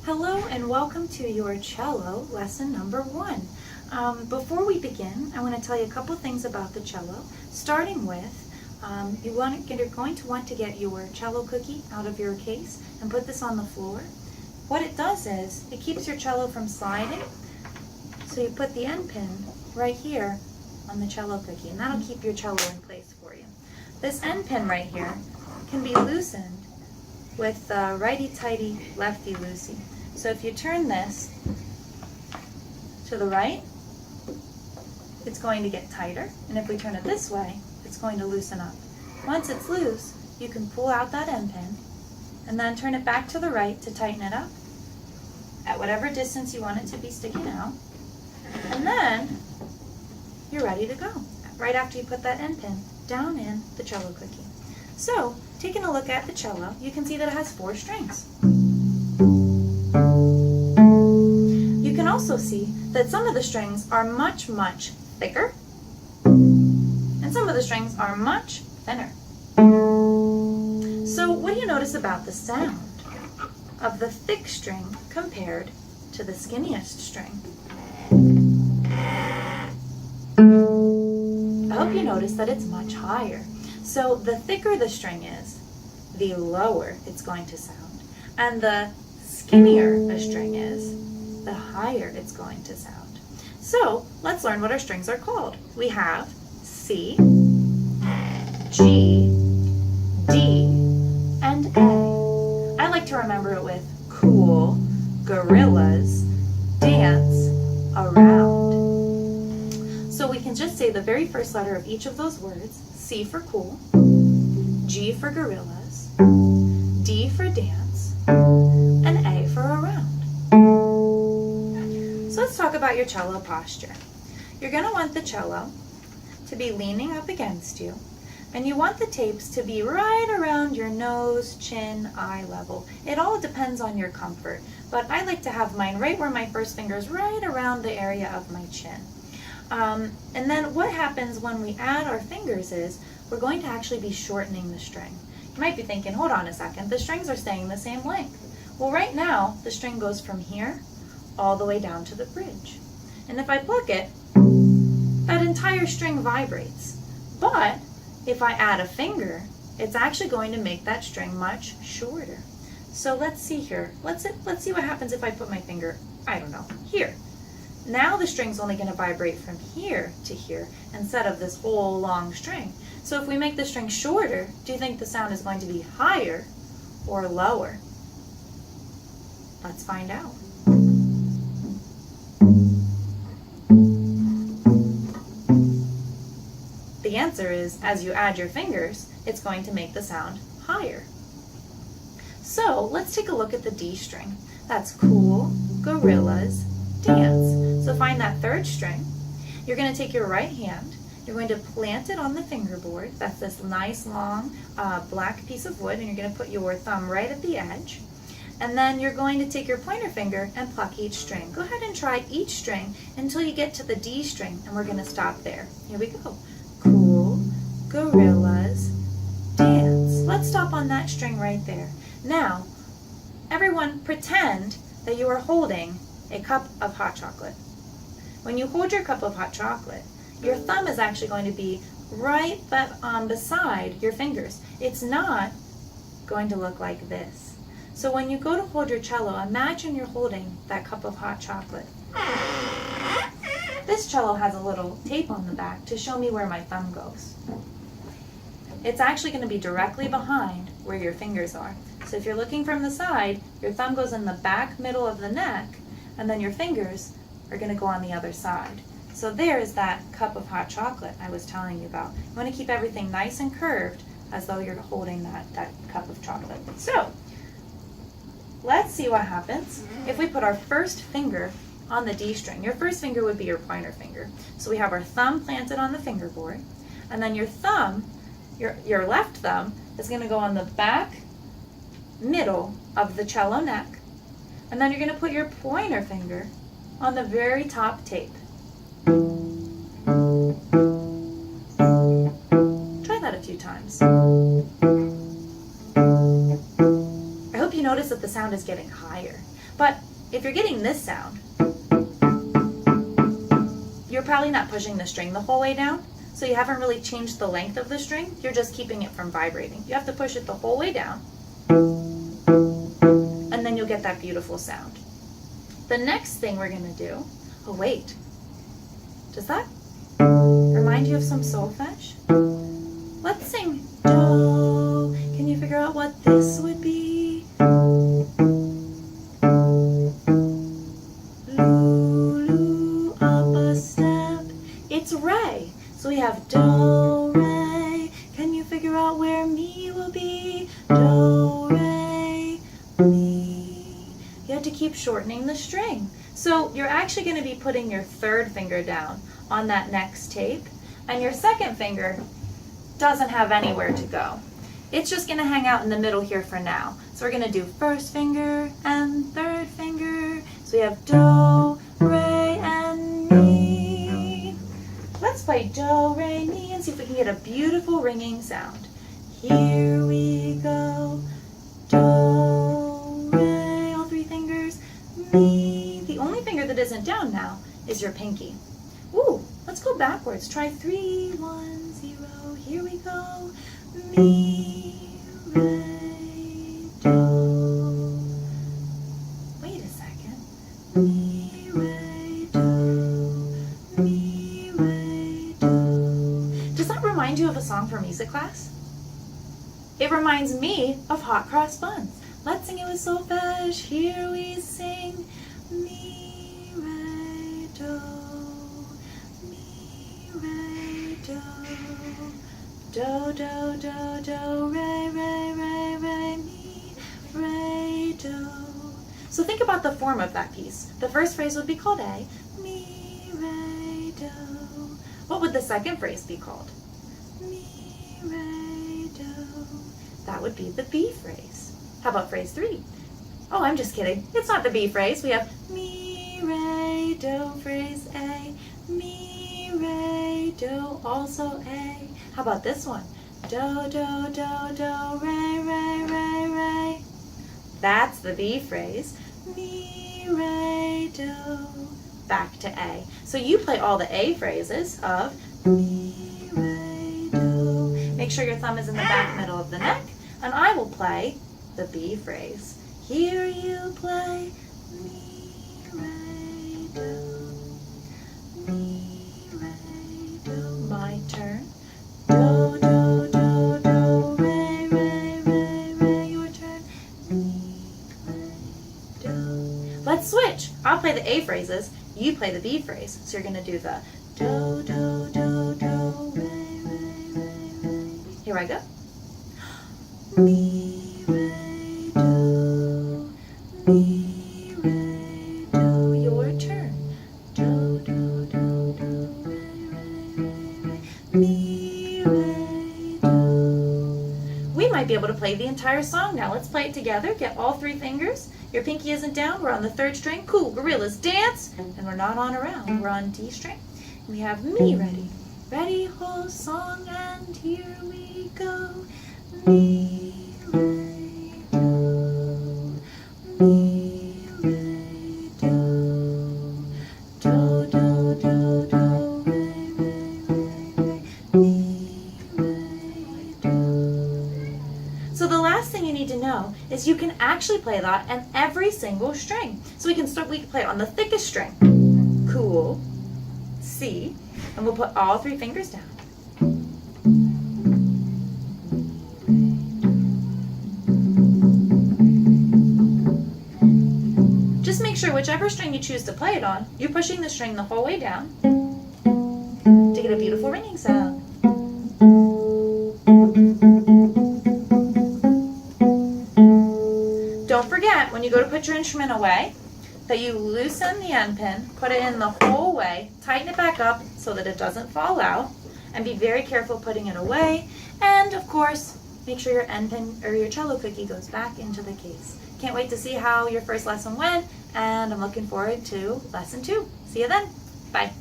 Hello and welcome to your cello lesson number 1. Before we begin, I want to tell you a couple things about the cello, starting with you're going to want to get your cello cookie out of your case and put this on the floor. What it does is it keeps your cello from sliding, so you put the end pin right here on the cello cookie, and that'll keep your cello in place for you. This end pin right here can be loosened with righty-tighty, lefty-loosey. So if you turn this to the right, it's going to get tighter, and if we turn it this way, it's going to loosen up. Once it's loose, you can pull out that end pin and then turn it back to the right to tighten it up at whatever distance you want it to be sticking out, and then you're ready to go right after you put that end pin down in the cello cookie. So, taking a look at the cello, you can see that it has 4 strings. You can also see that some of the strings are much, much thicker, and some of the strings are much thinner. So, what do you notice about the sound of the thick string compared to the skinniest string? I hope you notice that it's much higher. So the thicker the string is, the lower it's going to sound. And the skinnier a string is, the higher it's going to sound. So let's learn what our strings are called. We have C, G, D, and A. I like to remember it with cool, gorillas, dance, around. So we can just say the very first letter of each of those words. C for cool, G for gorillas, D for dance, and A for around. So let's talk about your cello posture. You're going to want the cello to be leaning up against you, and you want the tapes to be right around your nose, chin, eye level. It all depends on your comfort, but I like to have mine right where my first finger is, right around the area of my chin. And then what happens when we add our fingers is we're going to actually be shortening the string. You might be thinking, hold on a second, the strings are staying the same length. Well, right now, the string goes from here all the way down to the bridge. And if I pluck it, that entire string vibrates. But if I add a finger, it's actually going to make that string much shorter. So let's see here. Let's see what happens if I put my finger, I don't know, here. Now the string's only going to vibrate from here to here instead of this whole long string. So if we make the string shorter, do you think the sound is going to be higher or lower? Let's find out. The answer is, as you add your fingers, it's going to make the sound higher. So let's take a look at the D string. That's cool, gorillas, dance. So find that third string. You're going to take your right hand, you're going to plant it on the fingerboard. That's this nice long black piece of wood, and you're going to put your thumb right at the edge. And then you're going to take your pointer finger and pluck each string. Go ahead and try each string until you get to the D string, and we're going to stop there. Here we go. Cool, gorillas, dance. Let's stop on that string right there. Now, everyone pretend that you are holding a cup of hot chocolate. When you hold your cup of hot chocolate, your thumb is actually going to be right beside your fingers. It's not going to look like this. So when you go to hold your cello, imagine you're holding that cup of hot chocolate. This cello has a little tape on the back to show me where my thumb goes. It's actually going to be directly behind where your fingers are. So if you're looking from the side, your thumb goes in the back middle of the neck, and then your fingers are going to go on the other side. So there is that cup of hot chocolate I was telling you about. You want to keep everything nice and curved as though you're holding that cup of chocolate. So let's see what happens if we put our first finger on the D string. Your first finger would be your pointer finger. So we have our thumb planted on the fingerboard, and then your thumb, your left thumb, is going to go on the back middle of the cello neck, and then you're going to put your pointer finger on the very top tape. Try that a few times. I hope you notice that the sound is getting higher. But if you're getting this sound, you're probably not pushing the string the whole way down, so you haven't really changed the length of the string, you're just keeping it from vibrating. You have to push it the whole way down, and then you'll get that beautiful sound. The next thing we're going to do, oh wait, does that remind you of some solfege? Let's sing do. Can you figure out what this would be? Lulu, up a step. It's re. So we have do, re. Can you figure out where mi will be? Do, re, mi. You have to keep shortening the string. So you're actually going to be putting your third finger down on that next tape, and your second finger doesn't have anywhere to go. It's just going to hang out in the middle here for now. So we're going to do first finger and third finger. So we have do, re, and mi. Let's play do, re, mi and see if we can get a beautiful ringing sound. Here we go. Do, re, all three fingers, mi. The only finger that isn't down now is your pinky. Ooh, let's go backwards. Try 3, 1, 0. Here we go. Mi, re, do. Wait a second. Mi, re, do. Mi, re, do. Does that remind you of a song for music class? It reminds me of Hot Cross Buns. Let's sing it with solfege. Here we sing. Mi, re, do. Do, do, do, do, re, re, re, re, mi, re, do. So think about the form of that piece. The first phrase would be called A, mi, re, do. What would the second phrase be called? Mi, re, do. That would be the B phrase. How about phrase 3? Oh, I'm just kidding. It's not the B phrase. We have mi, re, do, phrase A, mi, re, do, also A. How about this one? Do, do, do, do, re, re, re, re. That's the B phrase. Mi, re, do. Back to A. So you play all the A phrases of mi, re, do. Make sure your thumb is in the back middle of the neck, and I will play the B phrase. Here you play mi, re, do. Mi, re, do. My turn. Do, do, do, do, re, re, re, re, your turn. Mi, re, do. Let's switch. I'll play the A phrases, you play the B phrase. So you're going to do the do, do, do, do, re, re, re, re. Here I go. Mi, re, do. Mi, re, do, your turn. Do, do, do, do, re, re, re, re. Mi, might be able to play the entire song now. Let's play it together. Get all three fingers. Your pinky isn't down. We're on the third string. Cool. Gorillas dance. And we're not on a round. We're on D string. We have mi ready. Ready, whole song, and here we go. Mi, re, do. Mi, re, do. Do, do, do, do, re, re, re, re. Mi, re, do. So the last thing you need to know is you can actually play that on every single string. So we can play it on the thickest string. Cool. C. And we'll put all three fingers down. Just make sure whichever string you choose to play it on, you're pushing the string the whole way down to get a beautiful ringing sound. Don't forget, when you go to put your instrument away, that you loosen the end pin, put it in the whole way, tighten it back up so that it doesn't fall out, and be very careful putting it away. And of course, make sure your end pin or your cello cookie goes back into the case. Can't wait to see how your first lesson went, and I'm looking forward to lesson 2. See you then. Bye.